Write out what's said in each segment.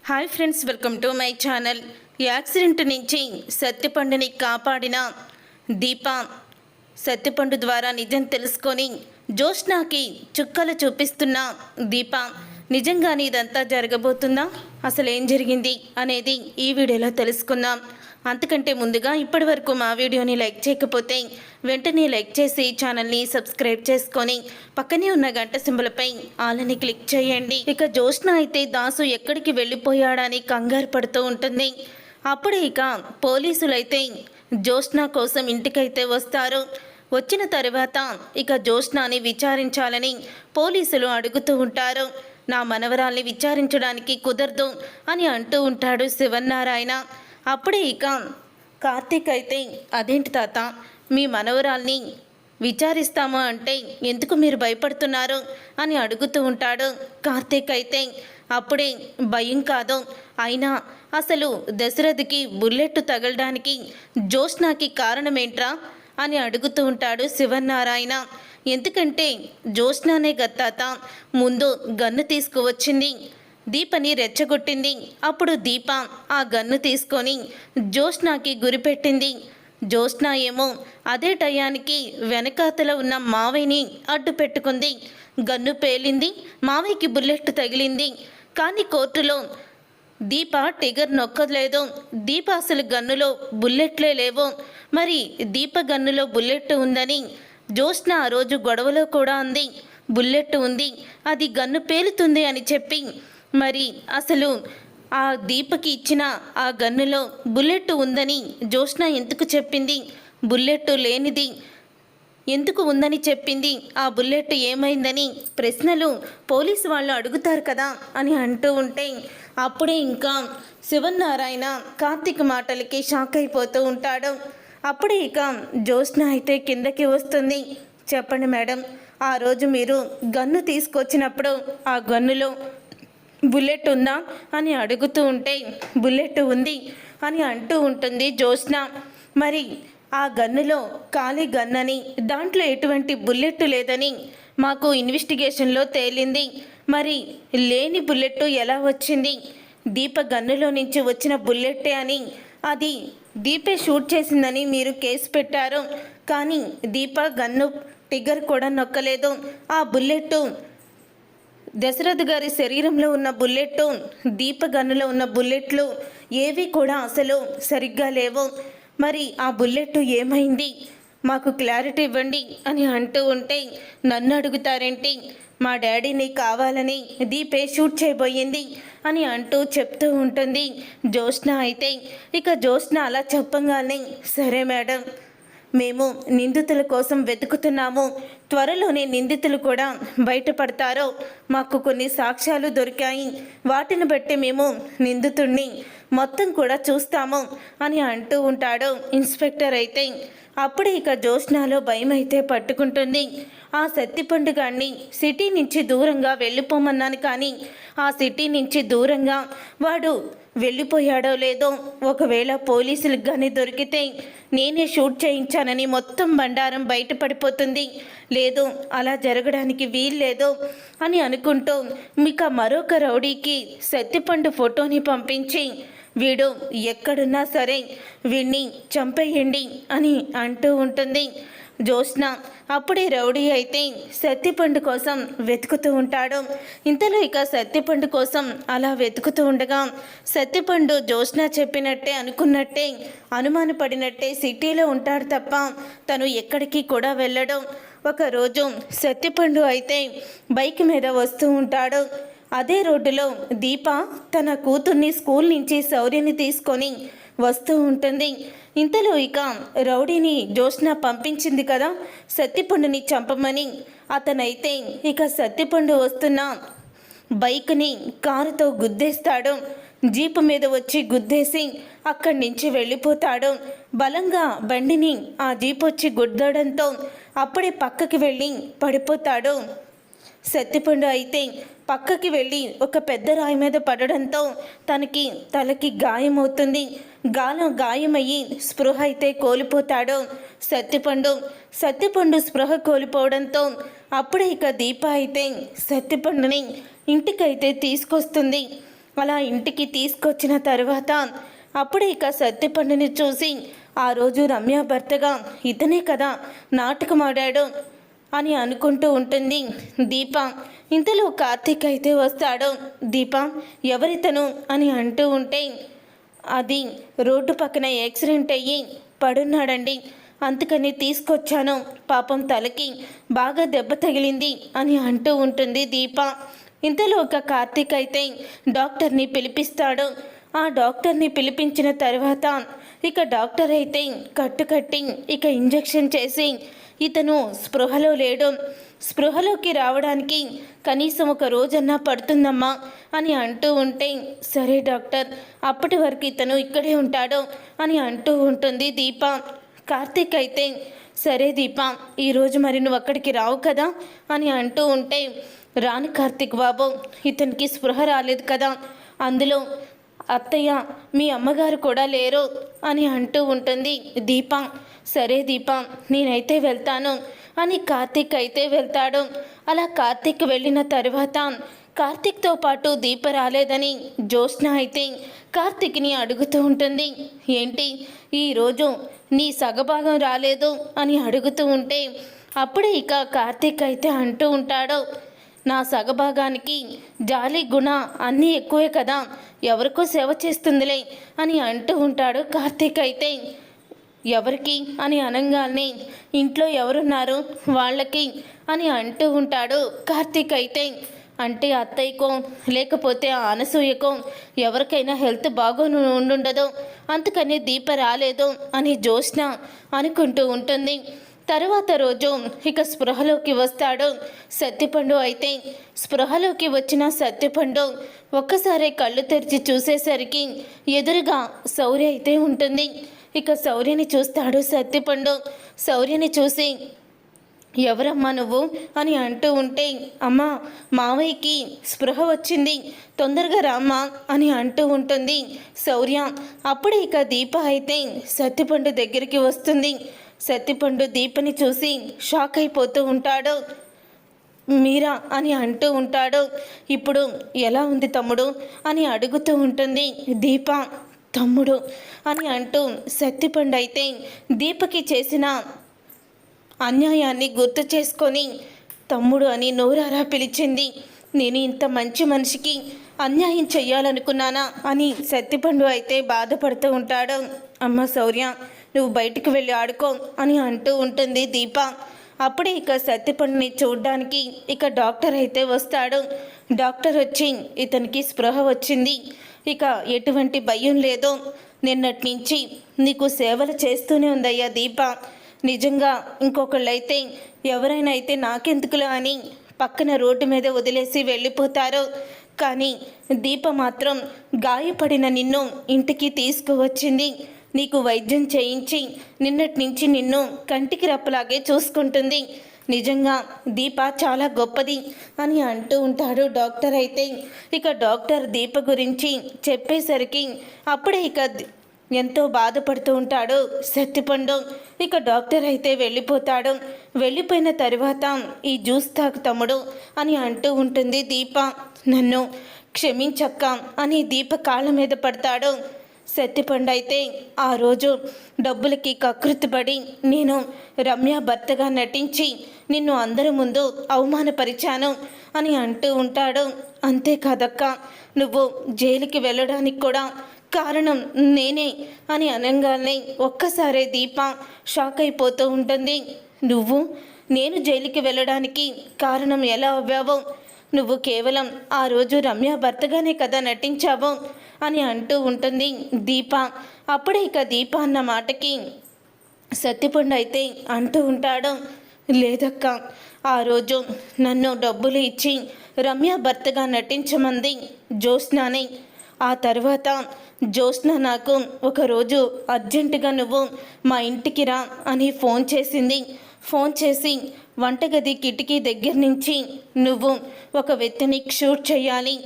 Hi friends, welcome to my channel. Accident నుంచి సత్యపండుని కాపాడిన దీప సత్యపండు ద్వారా నిజం తెలుసుకొని జోష్నాకి చుక్కలు చూపిస్తున్న దీప నిజంగానే ఇదంతా జరగబోతుందా, అసలు ఏం జరిగింది అనేది ఈ వీడియోలో తెలుసుకుందాం. అంతకంటే ముందుగా ఇప్పటి వరకు మా వీడియోని లైక్ చేయకపోతే వెంటనే లైక్ చేసి ఛానల్ని సబ్స్క్రైబ్ చేసుకొని పక్కనే ఉన్న గంట సింబలపై ఆలని క్లిక్ చేయండి. ఇక జోష్న అయితే దాసు ఎక్కడికి వెళ్ళిపోయాడని కంగారు పడుతూ ఉంటుంది. అప్పుడే ఇక పోలీసులైతే జోష్న కోసం ఇంటికైతే వస్తారు. వచ్చిన తర్వాత ఇక జోష్నాని విచారించాలని పోలీసులు అడుగుతూ ఉంటారు. నా మనవరాల్ని విచారించడానికి కుదరదు అని అంటూ ఉంటాడు శివన్నారాయణ. అప్పుడే ఇక కార్తీక్ అయితే, అదేంటి తాత, మీ మనవరాల్ని విచారిస్తాము అంటే ఎందుకు మీరు భయపడుతున్నారు అని అడుగుతూ ఉంటాడు. కార్తీక్ అయితే, అప్పుడే భయం కాదు, అయినా అసలు దశరథకి బుల్లెట్ తగలడానికి జోష్నాకి కారణమేంట్రా అని అడుగుతూ ఉంటాడు శివన్నారాయణ. ఎందుకంటే జోష్నానే గత్తాత ముందు గన్ను తీసుకువచ్చింది, దీపని రెచ్చగొట్టింది. అప్పుడు దీప ఆ గన్ను తీసుకొని జోష్నాకి గురిపెట్టింది. జోష్నా ఏమో అదే టయానికి వెనకాతల ఉన్న మావయ్యని అడ్డు పెట్టుకుంది. గన్ను పేలింది, మావయ్యకి బుల్లెట్ తగిలింది. కానీ కోర్టులో దీప టిగర్ నొక్కలేదు. దీప అసలు గన్నులో బుల్లెట్లే లేవు. మరి దీప గన్నులో బుల్లెట్ ఉందని జోష్న ఆ రోజు గొడవలో కూడా అంది. బుల్లెట్ ఉంది, అది గన్ను పేలుతుంది అని చెప్పి, మరి అసలు ఆ దీపకి ఇచ్చిన ఆ గన్నులో బుల్లెట్ ఉందని జోష్న ఎందుకు చెప్పింది? బుల్లెట్ లేనిది ఎందుకు ఉందని చెప్పింది? ఆ బుల్లెట్ ఏమైందని ప్రశ్నలు పోలీసు వాళ్ళు అడుగుతారు కదా అని అంటూ ఉంటే, అప్పుడే ఇంకా శివన్నారాయణ కార్తీక్ మాటలకి షాక్ అయిపోతూ ఉంటాడు. అప్పుడే ఇక జోష్న అయితే కిందకి వస్తుంది. చెప్పండి మేడం, ఆ రోజు మీరు గన్ను తీసుకొచ్చినప్పుడు ఆ గన్నులో బుల్లెట్ ఉందా అని అడుగుతూ ఉంటే, బుల్లెట్ ఉంది అని అంటూ ఉంటుంది జోష్న. మరి ఆ గన్నులో ఖాళీ గన్నని, దాంట్లో ఎటువంటి బుల్లెట్ లేదని మాకు ఇన్వెస్టిగేషన్లో తేలింది. మరి లేని బుల్లెట్ ఎలా వచ్చింది? దీప గన్నులో నుంచి వచ్చిన బుల్లెట్టే అని, అది దీపే షూట్ చేసిందని మీరు కేసు పెట్టారు. కానీ దీప గన్ను టిగ్గర్ కూడా నొక్కలేదు. ఆ బుల్లెట్ దశరథ్ గారి శరీరంలో ఉన్న బుల్లెట్, దీప గన్నులో ఉన్న బుల్లెట్లు ఏవి కూడా అసలు సరిగ్గా లేవు. మరి ఆ బుల్లెట్ ఏమైంది? మాకు క్లారిటీ ఇవ్వండి అని అంటూ ఉంటే, నన్ను అడుగుతారేంటి, మా డాడీని కావాలని దీపే షూట్ చేయబోయింది అని అంటూ చెప్తూ ఉంటుంది జోష్న. అయితే ఇక జోష్న అలా చెప్పంగానే, సరే మేడం, మేము నిందితుల కోసం వెతుకుతున్నాము, త్వరలోనే నిందితులు కూడా బయటపడతారు, మాకు కొన్ని సాక్ష్యాలు దొరికాయి, వాటిని బట్టి మేము నిందితుడిని మొత్తం కూడా చూస్తాము అని అంటూ ఉంటాడు ఇన్స్పెక్టర్. అయితే అప్పుడే ఇక జోష్నాలో భయం అయితే పట్టుకుంటుంది. ఆ సత్తిపండు గారిని సిటీ నుంచి దూరంగా వెళ్ళిపోమన్నాను, కానీ ఆ సిటీ నుంచి దూరంగా వాడు వెళ్ళిపోయాడో లేదో, ఒకవేళ పోలీసులకు కానీ దొరికితే నేనే షూట్ చేయించానని మొత్తం బండారం బయటపడిపోతుంది, లేదు అలా జరగడానికి వీల్లేదు అని అనుకుంటూ ఇక మరొక రౌడీకి సత్తిపండు ఫోటోని పంపించి, వీడు ఎక్కడున్నా సరే వీడిని చంపేయండి అని అంటూ ఉంటుంది జోష్న. అప్పుడే రౌడీ అయితే సత్తిపండు కోసం వెతుకుతూ ఉంటాడు. ఇంతలో ఇక సత్తిపండు కోసం అలా వెతుకుతూ ఉండగా సత్తిపండు జోష్న చెప్పినట్టే అనుకున్నట్టే అనుమానపడినట్టే సిటీలో ఉంటాడు తప్ప తను ఎక్కడికి కూడా వెళ్ళడం. ఒకరోజు సత్తిపండు అయితే బైక్ మీద వస్తూ ఉంటాడు. అదే రోడ్డులో దీప తన కూతుర్ని స్కూల్ నుంచి శౌర్యని తీసుకొని వస్తూ ఉంటుంది. ఇంతలో ఇక రౌడీని జోష్న పంపించింది కదా సత్తిపండుని చంపమని, అతనైతే ఇక సత్తిపండు వస్తున్న బైక్ని కారుతో గుద్దేస్తాడు. జీపు మీద వచ్చి గుద్దేసి అక్కడి నుంచి వెళ్ళిపోతాడు. బలంగా బండిని ఆ జీప్ వచ్చి గుద్దడంతో అప్పుడే పక్కకి వెళ్ళి పడిపోతాడు. సత్తిపండు అయితే పక్కకి వెళ్ళి ఒక పెద్ద రాయి మీద పడడంతో తనకి తలకి గాయమవుతుంది. గాయమయ్యి స్పృహ అయితే కోల్పోతాడు సత్తిపండు స్పృహ కోల్పోవడంతో అప్పుడే ఇక దీప అయితే సత్తిపండుని ఇంటికైతే తీసుకొస్తుంది. అలా ఇంటికి తీసుకొచ్చిన తర్వాత అప్పుడే ఇక సత్యపండుని చూసి ఆ రోజు రమ్య భర్తగా ఇతనే కదా నాటకం ఆడాడు అని అనుకుంటూ ఉంటుంది దీప. ఇంతలో కార్తీక్ అయితే వస్తాడు. దీప ఎవరితను అని అంటూ ఉంటే అది రోడ్డు పక్కన యాక్సిడెంట్ అయ్యి పడున్నాడండి, అందుకని తీసుకొచ్చాను, పాపం తలకి బాగా దెబ్బ తగిలింది అని అంటూ ఉంటుంది దీప. ఇంతలో ఒక కార్తీక్ అయితే డాక్టర్ని పిలిపిస్తాడు. ఆ డాక్టర్ని పిలిపించిన తర్వాత ఇక డాక్టర్ అయితే కట్టుకట్టి ఇక ఇంజెక్షన్ చేసి ఇతను స్పృహలో లేడు, స్పృహలోకి రావడానికి కనీసం ఒక రోజన్నా పడుతుందమ్మా అని అంటూ ఉంటే సరే డాక్టర్, అప్పటి వరకు ఇతను ఇక్కడే ఉంటాడు అని అంటూ ఉంటుంది దీప. కార్తీక్ అయితే సరే దీప, ఈరోజు మరి నువ్వు అక్కడికి రావు కదా అని అంటూ ఉంటే రాని కార్తీక్ బాబు, ఇతనికి స్పృహ రాలేదు కదా, అందులో అత్తయ్య మీ అమ్మగారు కూడా లేరు అని అంటూ ఉంటుంది దీప. సరే దీప, నేనైతే వెళ్తాను అని కార్తీక్ అయితే వెళ్తాడు. అలా కార్తీక్ వెళ్ళిన తర్వాత కార్తీక్తో పాటు దీప రాలేదని జ్యోత్స్న అయితే కార్తీక్ని అడుగుతూ ఉంటుంది. ఏంటి ఈరోజు నీ సగభాగం రాలేదు అని అడుగుతూ ఉంటే అప్పుడే ఇక కార్తీక్ అయితే అంటూ ఉంటాడు, నా సగభాగానికి జాలి గుణ అన్నీ ఎక్కువే కదా, ఎవరికో సేవ చేస్తుందిలే అని అంటూ ఉంటాడు కార్తీక్ అయితే. ఎవరికి అని అనగానే ఇంట్లో ఎవరున్నారు వాళ్ళకి అని అంటూ ఉంటాడు కార్తీక్ అయితే. అంటే అత్తయ్యకో లేకపోతే ఆ అనసూయకో ఎవరికైనా హెల్త్ బాగోను ఉండుండదు, అందుకని దీప రాలేదు అని జ్యోత్స్న అనుకుంటూ ఉంటుంది. తర్వాత రోజు ఇక స్పృహలోకి వస్తాడు సత్యపండు అయితే. స్పృహలోకి వచ్చిన సత్యపండు ఒక్కసారి కళ్ళు తెరిచి చూసేసరికి ఎదురుగా శౌర్య అయితే ఉంటుంది. ఇక శౌర్యని చూస్తాడు సత్యపండు. శౌర్యని చూసి ఎవరమ్మా నువ్వు అని అంటూ ఉంటే అమ్మా మావయ్యకి స్పృహ వచ్చింది, తొందరగా రామ్మా అని అంటూ ఉంటుంది శౌర్య. అప్పుడే ఇక దీప అయితే సత్యపండు దగ్గరికి వస్తుంది. సత్యపండు దీపని చూసి షాక్ అయిపోతూ ఉంటాడు. మీరా అని అంటూ ఉంటాడు. ఇప్పుడు ఎలా ఉంది తమ్ముడు అని అడుగుతూ ఉంటుంది దీప. తమ్ముడు అని అంటూ సత్యపండు అయితే దీపకి చేసిన అన్యాయాన్ని గుర్తు చేసుకొని తమ్ముడు అని నోరారా పిలిచింది. నేను ఇంత మంచి మనిషికి అన్యాయం చెయ్యాలనుకున్నానా అని సత్యపండు అయితే బాధపడుతూ ఉంటాడు. అమ్మ శౌర్య, నువ్వు బయటికి వెళ్ళి ఆడుకో అని అంటూ ఉంటుంది దీప. అప్పుడే ఇక సత్యపండుని చూడ్డానికి ఇక డాక్టర్ అయితే వస్తాడు. డాక్టర్ వచ్చి ఇతనికి స్పృహ వచ్చింది, ఇక ఎటువంటి భయం లేదు, నిన్నటి నుంచి నీకు సేవలు చేస్తూనే ఉందయ్యా దీప. నిజంగా ఇంకొకళ్ళైతే ఎవరైనా అయితే నాకెందుకులా అని పక్కన రోడ్డు మీద వదిలేసి వెళ్ళిపోతారు, కానీ దీప మాత్రం గాయపడిన నిన్ను ఇంటికి తీసుకువచ్చింది, నీకు వైద్యం చేయించి నిన్నటి నుంచి నిన్ను కంటికి రెప్పలాగే చూసుకుంటుంది. నిజంగా దీప చాలా గొప్పది అని అంటూ ఉంటాడు డాక్టర్ అయితే. ఇక డాక్టర్ దీప గురించి చెప్పేసరికి అప్పుడే ఇక ఎంతో బాధపడుతూ ఉంటాడు సత్యపండు. ఇక డాక్టర్ అయితే వెళ్ళిపోతాడు. వెళ్ళిపోయిన తర్వాత ఈ జ్యూస్ తాగు తమ్ముడు అని అంటూ ఉంటుంది దీప. నన్ను క్షమించక్క అని దీప కాళ్ళ మీద పడతాడు. సత్యపండు అయితే ఆ రోజు డబ్బులకి కకృతిపడి నేను రమ్య భర్తగా నటించి నిన్ను అందరి ముందు అవమానపరిచాను అని అంటూ ఉంటాడు. అంతేకాదక్క, నువ్వు జైలుకి వెళ్ళడానికి కూడా కారణం నేనే అని అనగానే ఒక్కసారే దీప షాక్ అయిపోతూ ఉంటుంది. నువ్వు నేను జైలుకి వెళ్ళడానికి కారణం ఎలా అవ్వావో, నువ్వు కేవలం ఆ రోజు రమ్య భర్తగానే కదా నటించావు అని అంటూ ఉంటుంది దీప. అప్పుడే ఇక దీప అన్న మాటకి సత్యపండు అయితే అంటూ ఉంటాడు, లేదక్క, ఆ రోజు నన్ను డబ్బులు ఇచ్చి రమ్య భర్తగా నటించమంది జ్యోత్స్నాని. ఆ తర్వాత జ్యోత్స్న నాకు ఒకరోజు అర్జెంటుగా నువ్వు మా ఇంటికి రా అని ఫోన్ చేసింది. ఫోన్ చేసి వంటగది కిటికీ దగ్గర నుంచి నువ్వు ఒక వ్యక్తిని షూట్ చేయాలి,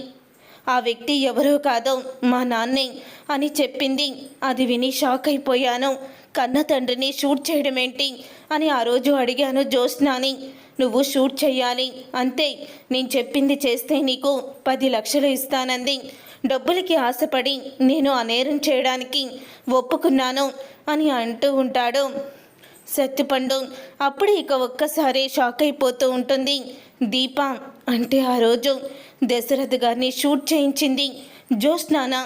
ఆ వ్యక్తి ఎవరో కాదో మా నాన్నే అని చెప్పింది. అది విని షాక్ అయిపోయాను. కన్న తండ్రిని షూట్ చేయడం ఏంటి అని ఆ రోజు అడిగాను జ్యోత్స్నాని. నువ్వు షూట్ చేయాలి అంతే, నేను చెప్పింది చేస్తే నీకు 10 లక్షలు ఇస్తానంది. డబ్బులకి ఆశపడి నేను ఆ నేరం చేయడానికి ఒప్పుకున్నాను అని అంటూ ఉంటాడు సత్యపండు. అప్పుడు ఇక ఒక్కసారి షాక్ అయిపోతూ ఉంటుంది దీప. అంటే ఆ రోజు దశరథ్ గారిని షూట్ చేయించింది జ్యోత్స్నానా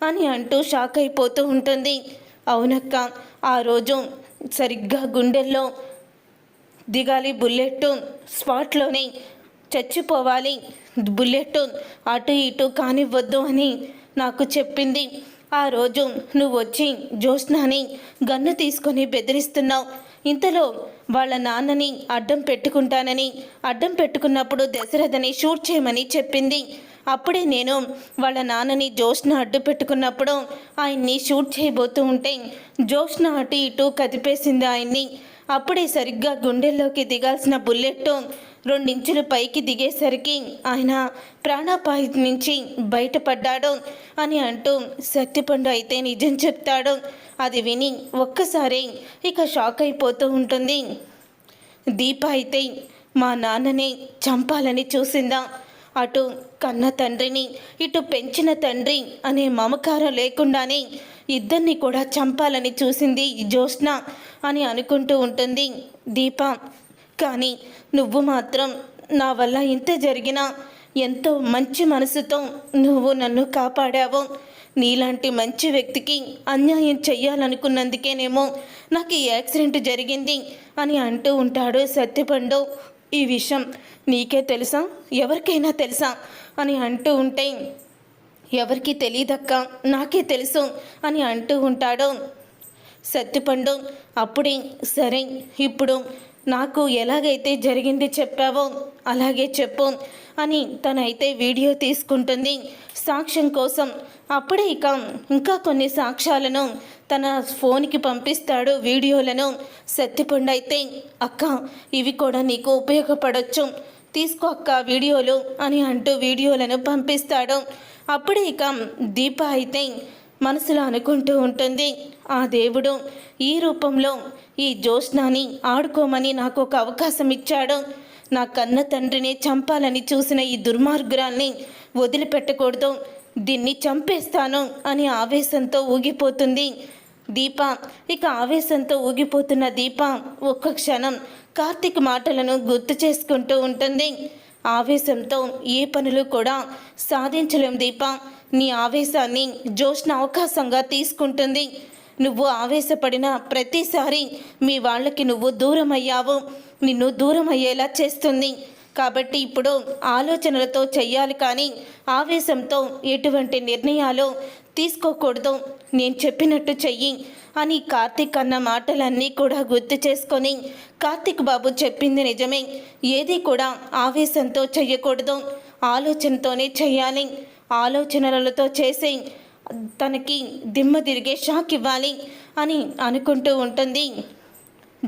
అని అంటూ షాక్ అయిపోతూ ఉంటుంది. అవునక్క, ఆ రోజు సరిగ్గా గుండెల్లో దిగాలి బుల్లెట్, స్పాట్లోనే చచ్చిపోవాలి, బుల్లెట్ అటు ఇటు కానివ్వద్దు అని నాకు చెప్పింది. ఆ రోజు నువ్వు వచ్చి జ్యోత్స్నాని గన్ను తీసుకొని బెదిరిస్తున్నావు. ఇంతలో వాళ్ళ నాన్నని అడ్డం పెట్టుకుంటానని, అడ్డం పెట్టుకున్నప్పుడు దశరథని షూట్ చేయమని చెప్పింది. అప్పుడే నేను వాళ్ళ నాన్నని జ్యోత్స్న అడ్డు పెట్టుకున్నప్పుడు ఆయన్ని షూట్ చేయబోతూ ఉంటే జ్యోత్స్న అటు ఇటు కదిపేసింది ఆయన్ని. అప్పుడే సరిగ్గా గుండెల్లోకి దిగాల్సిన బుల్లెట్ 2 ఇంచులు పైకి దిగేసరికి ఆయన ప్రాణాపాయం నుంచి బయటపడ్డాడు అని అంటూ సత్యపండు అయితే నిజం చెప్తాడు. అది విని ఒక్కసారి ఇక షాక్ అయిపోతూ ఉంటుంది. దీప అయితే మా నాన్నని చంపాలని చూసిందా? అటు కన్న తండ్రిని, ఇటు పెంచిన తండ్రి అనే మమకారం లేకుండానే ఇద్దరిని కూడా చంపాలని చూసింది జ్యోత్స్న అని అనుకుంటూ ఉంటుంది దీప. కానీ నువ్వు మాత్రం నా వల్ల ఇంత జరిగినా ఎంతో మంచి మనసుతో నువ్వు నన్ను కాపాడావు. నీలాంటి మంచి వ్యక్తికి అన్యాయం చెయ్యాలనుకున్నందుకేనేమో నాకు ఈ యాక్సిడెంట్ జరిగింది అని అంటూ ఉంటాడు సత్యపండు. ఈ విషయం నీకే తెలుసా, ఎవరికైనా తెలుసా అని అంటూ ఉంటే ఎవరికి తెలియదక్క, నాకే తెలుసు అని అంటూ ఉంటాడు సత్యపండు. అప్పుడే సరే, ఇప్పుడు నాకు ఎలాగైతే జరిగింది చెప్పావో అలాగే చెప్పు అని తనైతే వీడియో తీసుకుంటుంది సాక్ష్యం కోసం. అప్పుడే ఇంకా కొన్ని సాక్ష్యాలను తన ఫోన్కి పంపిస్తాడు, వీడియోలను. సత్యపండు అయితే అక్క, ఇవి కూడా నీకు ఉపయోగపడవచ్చు, తీసుకో అక్క వీడియోలు అని అంటూ వీడియోలను పంపిస్తాడు. అప్పుడే దీప అయితే మనసులో అనుకుంటూ ఉంటుంది, ఆ దేవుడు ఈ రూపంలో ఈ జ్యోత్స్నాని ఆడుకోమని నాకు ఒక అవకాశం ఇచ్చాడు. నా కన్న తండ్రిని చంపాలని చూసిన ఈ దుర్మార్గురాల్ని వదిలిపెట్టకూడదు, దీన్ని చంపేస్తాను అని ఆవేశంతో ఊగిపోతుంది దీప. ఇక ఆవేశంతో ఊగిపోతున్న దీప ఒక్క క్షణం కార్తీక్ మాటలను గుర్తు చేసుకుంటూ ఉంటుంది. ఆవేశంతో ఏ పనులు కూడా సాధించలేం దీప. నీ ఆవేశాన్ని జ్యోత్స్న అవకాశంగా తీసుకుంటుంది. నువ్వు ఆవేశపడిన ప్రతిసారి మీ వాళ్ళకి నువ్వు దూరం అయ్యావు, నిన్ను దూరం అయ్యేలా చేస్తుంది. కాబట్టి ఇప్పుడు ఆలోచనలతో చెయ్యాలి, కానీ ఆవేశంతో ఎటువంటి నిర్ణయాలు తీసుకోకూడదు. నేను చెప్పినట్టు చెయ్యి అని కార్తీక్ అన్న మాటలన్నీ కూడా గుర్తు చేసుకొని, కార్తీక్ బాబు చెప్పింది నిజమే, ఏది కూడా ఆవేశంతో చెయ్యకూడదు, ఆలోచనతోనే చెయ్యాలి, ఆలోచనలతో చేసి తనకి దిమ్మ తిరిగే షాక్ ఇవ్వాలి అని అనుకుంటూ ఉంటుంది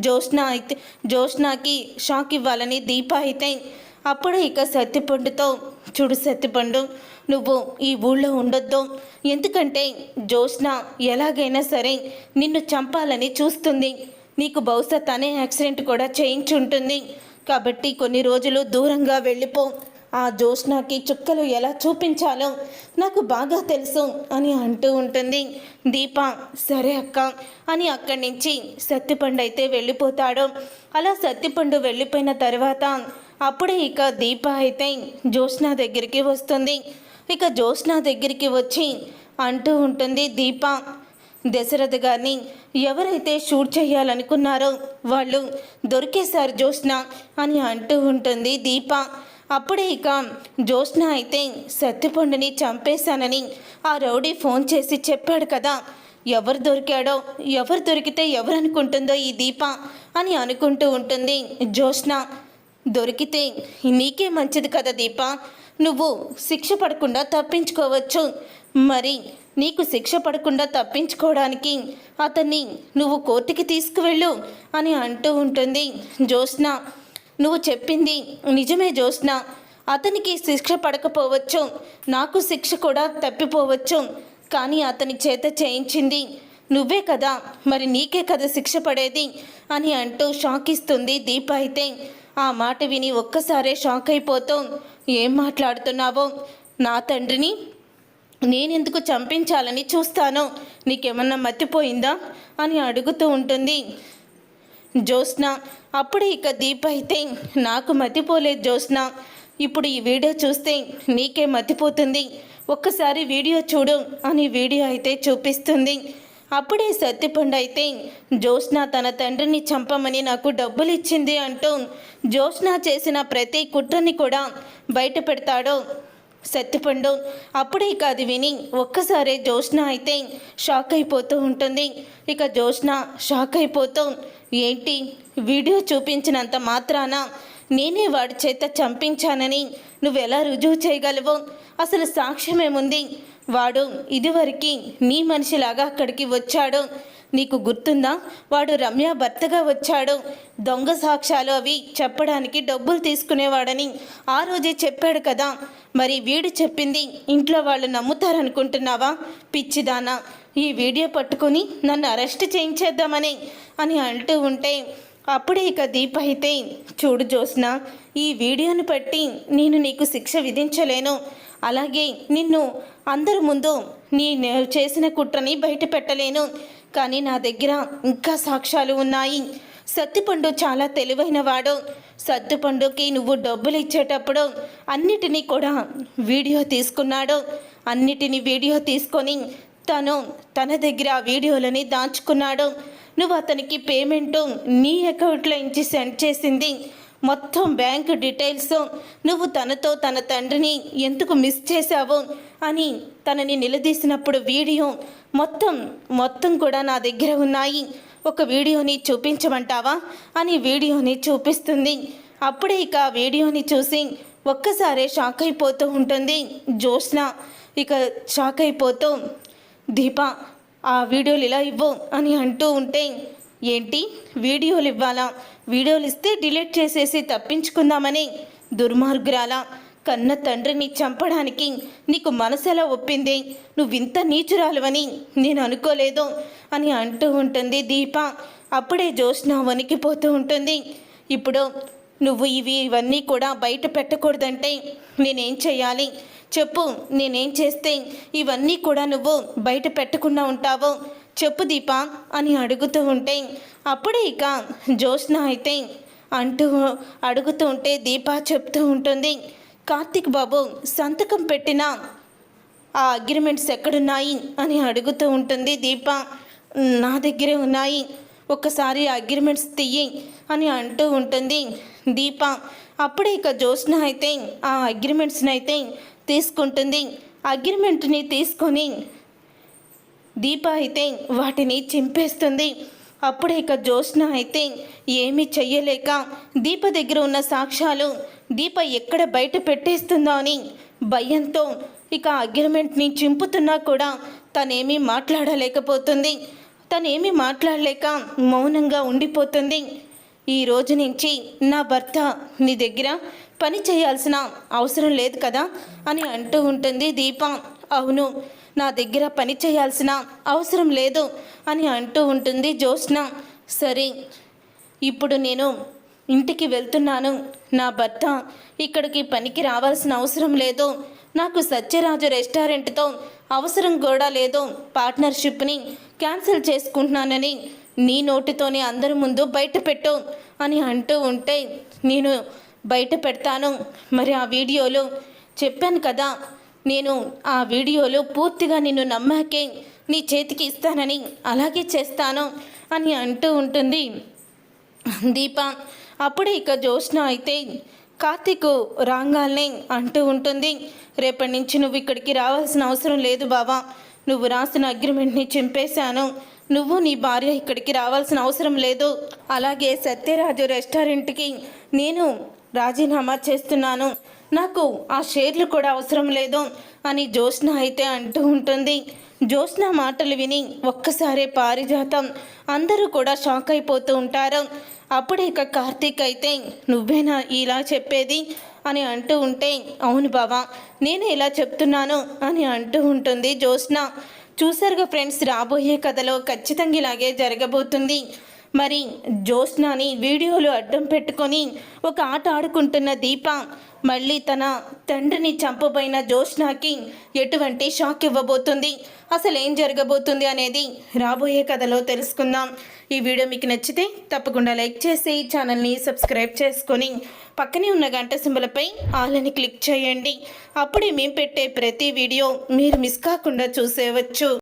జ్యోత్స్నాకి షాక్ ఇవ్వాలని దీప అయితే. అప్పుడు ఇక సత్యపండుతో, చూడు సత్యపండు, నువ్వు ఈ ఊళ్ళో ఉండొద్దు, ఎందుకంటే జ్యోత్స్న ఎలాగైనా సరే నిన్ను చంపాలని చూస్తుంది. నీకు బహుశా తనే యాక్సిడెంట్ కూడా చేయించుంటుంది. కాబట్టి కొన్ని రోజులు దూరంగా వెళ్ళిపో, ఆ జ్యోత్స్నకి చుక్కలు ఎలా చూపించాలో నాకు బాగా తెలుసు అని అంటూ ఉంటుంది దీప. సరే అక్క అని అక్కడి నుంచి సత్యపండు అయితే వెళ్ళిపోతాడు. అలా సత్యపండు వెళ్ళిపోయిన తర్వాత అప్పుడే ఇక దీప అయితే జ్యోత్స్న దగ్గరికి వస్తుంది. ఇక జ్యోత్స్న దగ్గరికి వచ్చి అంటూ ఉంటుంది దీప, దశరథ్ గారిని ఎవరైతే షూట్ చేయాలనుకున్నారో వాళ్ళు దొరికేశారు జ్యోత్స్న అని అంటూ ఉంటుంది దీప. అప్పుడే ఇక జ్యోత్స్న అయితే సత్యపండుని చంపేశానని ఆ రౌడీ ఫోన్ చేసి చెప్పాడు కదా, ఎవరు దొరికాడో, ఎవరు దొరికితే ఎవరు అనుకుంటుందో ఈ దీప అని అనుకుంటూ ఉంటుంది జ్యోత్స్న. దొరికితే నీకే మంచిది కదా దీప, నువ్వు శిక్ష పడకుండా తప్పించుకోవచ్చు. మరి నీకు శిక్ష పడకుండా తప్పించుకోవడానికి అతన్ని నువ్వు కోర్టుకి తీసుకువెళ్ళు అని అంటూ ఉంటుంది జ్యోత్స్న. నువ్వు చెప్పింది నిజమే జ్యోత్స్న, అతనికి శిక్ష పడకపోవచ్చు, నాకు శిక్ష కూడా తప్పిపోవచ్చు, కానీ అతని చేత చేయించింది నువ్వే కదా, మరి నీకే కదా శిక్ష పడేది అని అంటూ షాక్ ఇస్తుంది దీప అయితే. ఆ మాట విని ఒక్కసారే షాక్ అయిపోతూ, ఏం మాట్లాడుతున్నావో, నా తండ్రిని నేనెందుకు చంపించాలని చూస్తాను, నీకేమన్నా మతిపోయిందా అని అడుగుతూ ఉంటుంది జ్యోత్స్న. అప్పుడే ఇక దీప అయితే, నాకు మతిపోలేదు జ్యోత్స్న, ఇప్పుడు ఈ వీడియో చూస్తే నీకే మతిపోతుంది, ఒక్కసారి వీడియో చూడు అని వీడియో అయితే చూపిస్తుంది. అప్పుడే సత్తిపండు అయితే, జ్యోత్స్న తన తండ్రిని చంపమని నాకు డబ్బులు ఇచ్చింది అంటూ జ్యోత్స్న చేసిన ప్రతి కుట్రని కూడా బయట పెడతాడు సత్తిపండు. అప్పుడే ఇక అది విని ఒక్కసారే జ్యోత్స్న అయితే షాక్ అయిపోతూ ఉంటుంది. ఇక జ్యోత్స్న షాక్ అయిపోతూ, ఏంటి వీడియో చూపించినంత మాత్రాన నేనే వాడి చేత చంపించానని నువ్వెలా రుజువు చేయగలవు? అసలు సాక్ష్యమేముంది? వాడు ఇదివరకు నీ మనిషిలాగా అక్కడికి వచ్చాడు, నీకు గుర్తుందా? వాడు రమ్య భర్తగా వచ్చాడు, దొంగ సాక్ష్యాలు అవి చెప్పడానికి డబ్బులు తీసుకునేవాడని ఆ రోజే చెప్పాడు కదా, మరి వీడు చెప్పింది ఇంట్లో వాళ్ళు నమ్ముతారనుకుంటున్నావా? పిచ్చిదానా, ఈ వీడియో పట్టుకొని నన్ను అరెస్ట్ చేయించేద్దామని అని అంటూ ఉంటే, అప్పుడే ఇక దీప అయితే, చూడు జ్యోత్స్న, ఈ వీడియోని బట్టి నేను నీకు శిక్ష విధించలేను, అలాగే నిన్ను అందరి ముందు నేను చేసిన కుట్రని బయట పెట్టలేను, కానీ నా దగ్గర ఇంకా సాక్ష్యాలు ఉన్నాయి. సత్తిపండు చాలా తెలివైనవాడు. సత్తిపండుకి నువ్వు డబ్బులు ఇచ్చేటప్పుడు అన్నిటినీ కూడా వీడియో తీసుకున్నాడు. అన్నిటినీ వీడియో తీసుకొని తన దగ్గర ఆ వీడియోలని దాచుకున్నాడు. నువ్వు అతనికి పేమెంటు నీ అకౌంట్లో నుంచి సెండ్ చేసింది, మొత్తం బ్యాంక్ డీటెయిల్స్, నువ్వు తనతో తన తండ్రిని ఎందుకు మిస్ చేశావు అని తనని నిలదీసినప్పుడు వీడియో మొత్తం కూడా నా దగ్గర ఉన్నాయి, ఒక వీడియోని చూపించమంటావా అని వీడియోని చూపిస్తుంది. అప్పుడే ఇక వీడియోని చూసి ఒక్కసారే షాక్ అయిపోతూ ఉంటుంది జ్యోత్స్న. ఇక షాక్ అయిపోతూ, దీప ఆ వీడియోలు ఇలా ఇవ్వు అని అంటూ ఉంటే, ఏంటి వీడియోలు ఇవ్వాలా? వీడియోలు ఇస్తే డిలీట్ చేసేసి తప్పించుకుందామని? దుర్మార్గురాలా, కన్న తండ్రిని చంపడానికి నీకు మనసెలా ఒప్పింది? నువ్వింత నీచురాలువని నేను అనుకోలేదు అని అంటూ ఉంటుంది దీప. అప్పుడే జ్యోత్స్న వణికిపోతూ ఉంటుంది. ఇప్పుడు నువ్వు ఇవన్నీ కూడా బయట పెట్టకూడదంటే నేనేం చేయాలి చెప్పు? నేనేం చేస్తే ఇవన్నీ కూడా నువ్వు బయట పెట్టకుండా ఉంటావు? చెప్పు దీప అని అడుగుతూ ఉంటే, అప్పుడే ఇక జ్యోత్స్న అయితే అడుగుతూ ఉంటే దీప చెప్తూ ఉంటుంది, కార్తీక్ బాబు సంతకం పెట్టిన ఆ అగ్రిమెంట్స్ ఎక్కడున్నాయి అని అడుగుతూ ఉంటుంది దీప. నా దగ్గరే ఉన్నాయి, ఒక్కసారి అగ్రిమెంట్స్ తీయి అని అంటూ ఉంటుంది దీప. అప్పుడే ఇక జ్యోత్స్న అయితే ఆ అగ్రిమెంట్స్ని అయితే తీసుకుంటుంది. అగ్రిమెంట్ని తీసుకొని దీప అయితే వాటిని చింపేస్తుంది. అప్పుడే ఇక జ్యోత్స్న అయితే ఏమీ చెయ్యలేక దీప దగ్గర ఉన్న సాక్ష్యాలు దీప ఎక్కడ బయట పెట్టేస్తుందో అని భయంతో ఇక అగ్రిమెంట్ని చింపుతున్నా కూడా తనేమీ మాట్లాడలేకపోతుంది. తనేమీ మాట్లాడలేక మౌనంగా ఉండిపోతుంది. ఈ రోజు నుంచి నా భర్త నీ దగ్గర పని చేయాల్సిన అవసరం లేదు కదా అని అంటూ ఉంటుంది దీప. అవును, నా దగ్గర పని చేయాల్సిన అవసరం లేదు అని అంటూ ఉంటుంది జ్యోత్స్న. సరే, ఇప్పుడు నేను ఇంటికి వెళ్తున్నాను, నా భర్త ఇక్కడికి పనికి రావాల్సిన అవసరం లేదు, నాకు సత్యరాజు రెస్టారెంట్తో అవసరం కూడా లేదు, పార్ట్నర్షిప్ని క్యాన్సిల్ చేసుకుంటున్నానని నీ నోటితోనే అందరి ముందు బయట పెట్టు అని అంటూ ఉంటే, నేను బయట పెడతాను, మరి ఆ వీడియోలు చెప్పాను కదా, నేను ఆ వీడియోలు పూర్తిగా నిన్ను నమ్మాకే నీ చేతికి ఇస్తానని అలాగే చేస్తాను అని అంటూ ఉంటుంది దీప. అప్పుడే ఇక జ్యోత్స్న అయితే కార్తీక్ రాంగాల్నే అంటూ ఉంటుంది, రేపటి నుంచి నువ్వు ఇక్కడికి రావాల్సిన అవసరం లేదు బావా, నువ్వు రాసిన అగ్రిమెంట్ని చింపేశాను, నువ్వు నీ భార్య ఇక్కడికి రావాల్సిన అవసరం లేదు, అలాగే సత్యరాజు రెస్టారెంట్కి నేను రాజీనామా చేస్తున్నాను, నాకు ఆ షేర్లు కూడా అవసరం లేదు అని జ్యోత్స్న అయితే అంటూ ఉంటుంది. జ్యోత్స్న మాటలు విని ఒక్కసారే పారిజాతం అందరూ కూడా షాక్ అయిపోతూ ఉంటారు. అప్పుడే ఇక కార్తీక్ అయితే, నువ్వేనా ఇలా చెప్పేది అని అంటూ ఉంటే, అవును బావా, నేను ఇలా చెప్తున్నాను అని అంటూ ఉంటుంది జ్యోత్స్న. చూసారుగా ఫ్రెండ్స్, రాబోయే కథలో ఖచ్చితంగా ఇలాగే జరగబోతుంది. మరి జ్యోత్స్నాని వీడియోలు అడ్డం పెట్టుకొని ఒక ఆట ఆడుకుంటున్న దీప మళ్ళీ తన తండ్రిని చంపబోయిన జ్యోత్స్నాకి ఎటువంటి షాక్ ఇవ్వబోతుంది, అసలు ఏం జరగబోతుంది అనేది రాబోయే కథలో తెలుసుకుందాం. ఈ వీడియో మీకు నచ్చితే తప్పకుండా లైక్ చేసి ఛానల్ని సబ్స్క్రైబ్ చేసుకొని పక్కనే ఉన్న గంట సింబలపై ఆల్ అని క్లిక్ చేయండి. అప్పుడే మేము పెట్టే ప్రతి వీడియో మీరు మిస్ కాకుండా చూసేయవచ్చు.